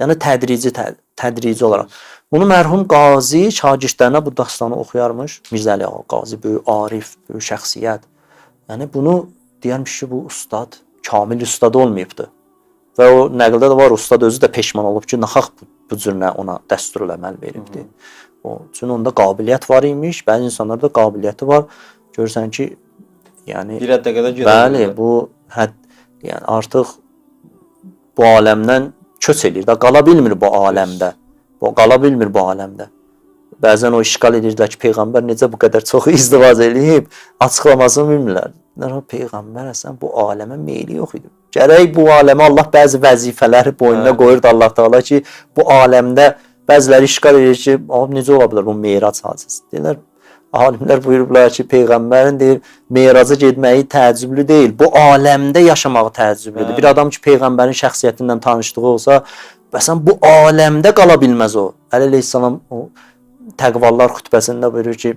Yəni tədrici olaraq. Bunu mərhum Qazi şagirdlərinə bu dastanı oxuyarmış. Mirzə Əli Ağa Qazi böyük arif, böyük şəxsiyyət. Yəni bunu deyərmiş ki, bu ustad kamil ustad olmayıbdı. Və o nəqldə də var, ustad özü də peşman olub ki, naxaq bu cür ona dəstur əməl veribdi. O üçün onda qabiliyyət var imiş, bəzi insanlarda qabiliyyəti var. Görürsən ki, yəni bir həddə qədər gedir. Bəli, bu yəni artıq bu aləmdən köç eləyir də, qala bilmir bu aləmdə. Qala bilmir bu aləmdə. Bəzən o işgal edirdilər ki, Peyğəmbər necə bu qədər çox izdivac eləyib, açıqlamasını bilmirlər. Peyğəmbər əsən bu aləmə meyli yox idi. Gərək bu aləmə Allah bəzi vəzifələri boynuna qoyurdu Allah Taala ki, bu aləmdə bəziləri işgal edir ki, necə ola bilər bu Meyrac hadisəsi. Deyirlər, alimlər buyurublar ki, Peyğəmbərin deyir, Meyraca getməyi təəccüblü deyil, bu aləmdə yaşamağı təəccüblüdür. Bir adam ki, Peyğəmbərin şəxsiyyətindən tanışdığı olsa, bəsən bu aləmdə qala bilməz o. Əli əleyhissalam o təqvallar xütbəsində buyurur ki,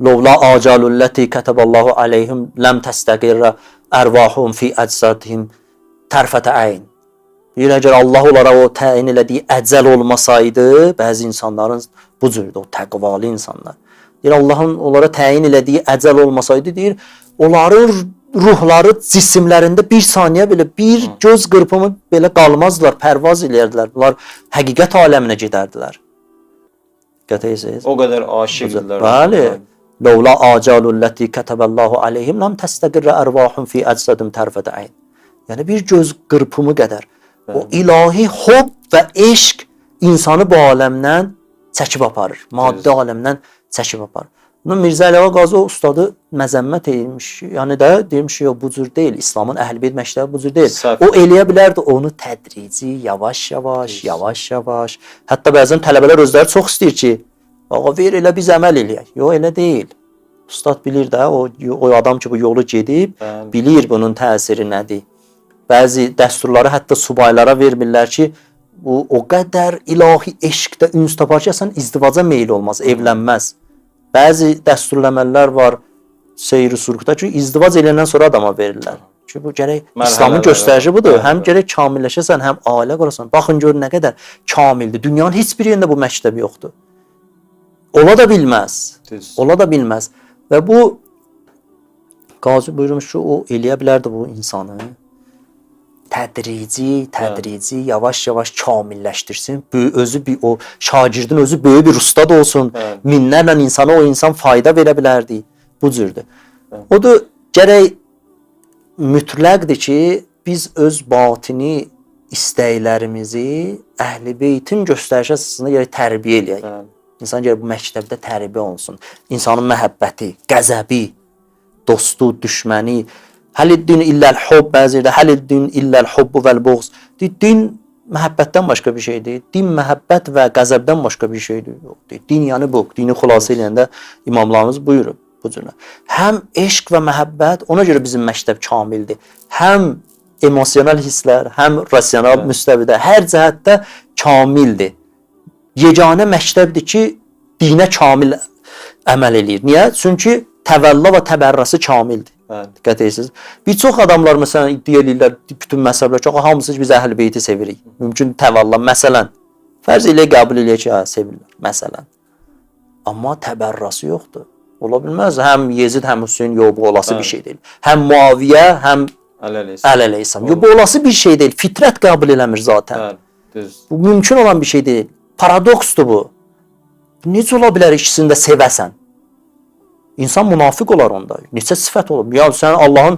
Lovla acalulləti kətəballahu aleyhim ləm təstəqirrə ərvahum fi əcsadihim tərfətə əyn. Deyir, əgər Allah onlara o təyin elədiyi əcəl olmasaydı, bəzi insanların bu cürdür, o təqvalı insanlar. Deyir, Allahın onlara təyin elədiyi əcəl olmasaydı, deyir, onların ruhları cisimlərində bir saniyə belə, bir göz qırpımı belə qalmazdılar, pərvaz eləyərdilər. Bunlar həqiqət aləminə gedərdilər. Qətəyirsiniz? O qədər aşiqdirlər. Bəli. Lovla acalulləti kətəbəllahu aleyhim lam təstəqirrə ərvahum fi əcsadim tərfətə əyn. Yəni bir göz qırpımı qədər. O ilahi xob və eşq insanı bu aləmdən çəkib aparır. Maddi aləmdən çəkib aparır. Mirzə Əli Ağa Qazi o ustadı məzəmmət edilmiş. Yəni də deyilmiş ki, bu cür deyil. İslamın Əhl-i-Beyt məktəbi bu cür deyil. O eləyə bilərdi onu tədrici, yavaş-yavaş. Hətta bəzən tələbələr özləri çox istəyir ki, ağa ver elə biz əməl eləyək. Yox, elə deyil. Ustad bilir də, o adam ki, bu yolu gedib, bilir bunun təsiri nədir. Bəzi dəsturları hətta subaylara vermirlər ki, bu o qədər ilahi eşqdə üns tapar ki, sən izdivaca meyil olmaz, evlənməz. Bəzi dəsturləmələr var seyri surqda ki, izdivac eləyəndən sonra adama verirlər. Ki, bu gərək İslamın göstərişi budur. Həm gərək kamilləşəsən, həm ailə qurasan. Baxın, gör nə qədər kamildir. Dünyanın heç bir yerində bu məktəb yoxdur. Ola da bilməz. Ola da bilməz. Və bu Qazi buyurmuş ki, o eləyə bilərdi bu insanı. Tədrici, yavaş-yavaş kamilləşdirsin. O şagirdin özü böyük bir ustad olsun. Minlərlə insana o insan fayda verə bilərdi. Bu cürdür. O da gərək mütləqdir ki, biz öz batini istəklərimizi Əhl-i Beytin göstərişi əsasında gərək tərbiyə eləyək. İnsan gərək bu məktəbdə tərbiyə olunsun. İnsanın məhəbbəti, qəzəbi, dostu, düşməni. Həliddin illəl hubb, bəzi yerdə həliddin illəl hubbu vəl-buğz. Din məhəbbətdən başqa bir şeydir. Din məhəbbət və qəzəbdən başqa bir şeydir. Din yəni bu. Dini xülasə eləyəndə imamlarımız buyurub bu cürlə. Həm eşq və məhəbbət, ona görə bizim məktəb kamildir. Həm emosional hisslər, həm rasional müstəvidə, hər cəhətdə kamildir. Yeganə məktəbdir ki, dinə kamil əməl eləyir. Niyə? Çünki təvəlla və təbərrəsi kamildir. Diqqət edirsiniz. Bir çox adamlar məsələn iddia edirlər bütün məsələlər ki, hamısı biz Əhl-i Beyti sevirik. Mümkün təvəlla, məsələn, fərz elə qəbul eləyək ki, sevirlər, məsələn. Amma təbərrəsi yoxdur. Ola bilməz. Həm Yezid, həm Hüseyn, yox, bu olası bir şey deyil. Həm Muaviyyə, həm Əli əleyhissalam. Yox, bu olası bir şey deyil. Fitrət qəbul eləmir zaten. Bu mümkün olan bir şey deyil. Paradoksdur bu. Necə ola bilər ikisini də sevəsən? İnsan münafiq olar onda. Neçə sifət olur? Ya sən Allahın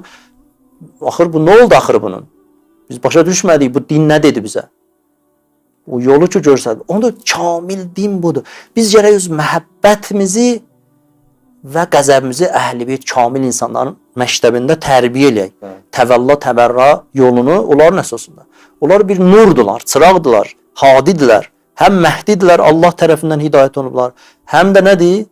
axır bu nə oldu axır bunun? Biz başa düşmədik bu din nə dedi bizə? O yolu ki görsədik. Onda kamil din budur. Biz gərək öz məhəbbətimizi və qəzəbimizi Əhl-i Beyt kamil insanların məktəbində tərbiyə eləyək. Təvəlla, təbərra yolunu onların əsasında. Onlar bir nurdular, çıraqdılar, hadidirlər. Həm məhdidirlər, Allah tərəfindən hidayət olunublar. Həm də nədir?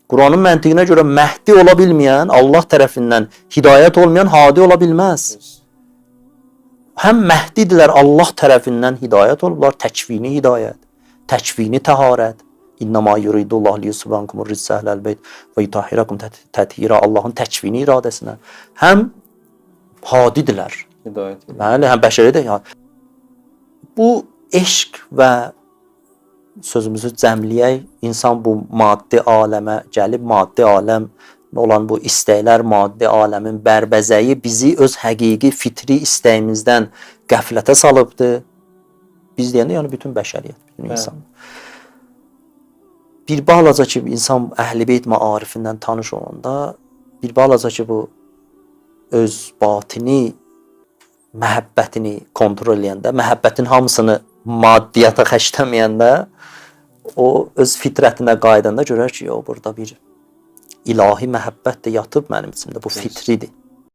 Quranın məntiqinə görə məhdi ola bilməyən, Allah tərəfindən hidayət olmayan hadi ola bilməz. Həm məhdidirlər, Allah tərəfindən hidayət olublar, təkvini hidayət, təkvini təharət. İnnəmā yuridullah liyusbankumur rissəhləl beyt və yutahhirakum təthira. Allahın təkvini iradəsinə. Həm hadidirlər. Bəli, həm bəşəri də. Bu eşq və sözümüzü cəmləyək, insan bu maddi aləmə gəlib, maddi aləm olan bu istəklər, maddi aləmin bərbəzəyi bizi öz həqiqi fitri istəyimizdən qəflətə salıbdır. Biz deyəndə, yəni bütün bəşəriyyət, bütün insan. Bir balaca ki, insan Əhl-i Beyt maarifindən tanış olanda, bir balaca ki, bu öz batini, məhəbbətini kontrol edəndə, məhəbbətin hamısını maddiyyata xərcləməyəndə, o öz fitrətinə qaydanda görər ki, burada bir ilahi məhəbbət də yatıb mənim içimdə, bu fitridir.